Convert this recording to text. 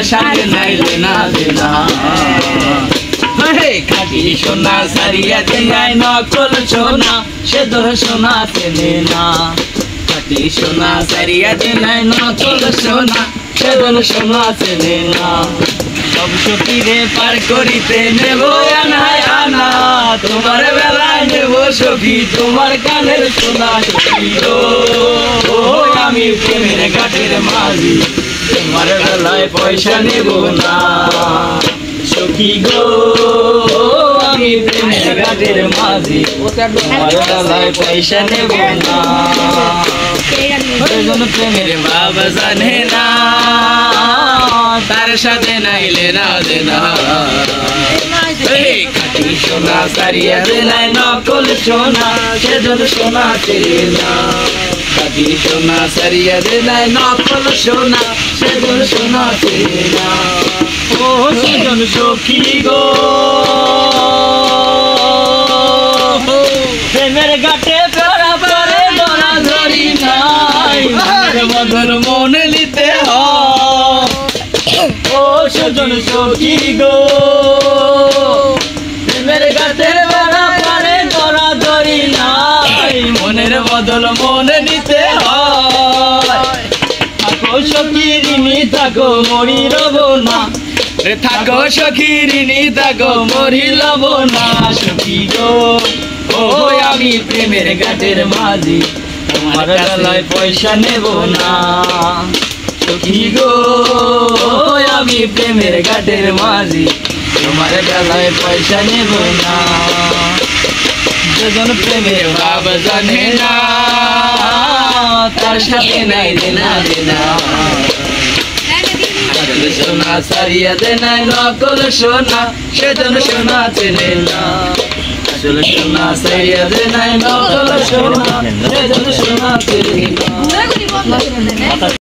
সাথে নাই লেনা দেনা খাঁটি সোনা সারিয়া দেয় নকল সোনা সে তো সোনা চেনে না খাঁটি সোনা সারিয়া দেয় নকল সোনা সে তো সোনা চেনে না সব সখীরে পার করিতে নেব আনায় আনা তোমার বেলায় নেব সখী তোমার কানের সোনা সখী গো আমি প্রেমের ঘাটের মাঝি তোমার বেলায় পয়সা নেব না সখী গো আমি প্রেমের ঘাটের মাঝি তোমার বেলায় পয়সা নেব না প্রেমের বাবা জানে না তার সাথে নাই লেনা দেনা খাঁটি সোনা সারিয়া দেয় নকল সোনা সেজন সোনা চেনে না খাঁটি সোনা সারিয়া দেয় নকল সোনা সেজন সোনা চেনে না ও সেজন সখী গো প্রেমের ঘাটে পড়া পরে ধরা ধরি নাই মধুর মনে নিতে হয় ও সেজন সখী গো প্রেমের ঘাটে পড়া পরে ধরা ধরি নাই মনের বদল মনে নিতে হয় থাকো সখী ঋণী থাকো মরি রব না থাকো সখী ঋণী থাকো মরি লব না সখী গো ও আমি প্রেমের ঘাটের মাঝি তোমার গলায় পয়সা নেব না সখী গো আমি প্রেমের ঘাটের মাঝি তোমার গলায় পয়সা নেব না যেজন প্রেমের ভাব জানে না তার সাথে নাই দেনা দেনা সোনা সারিয়া দেয় নকল সোনা সেজন সোনা চেনে না আসলে সোনা সারিয়া দেয় নকল সোনা সেজন সোনা চেনে না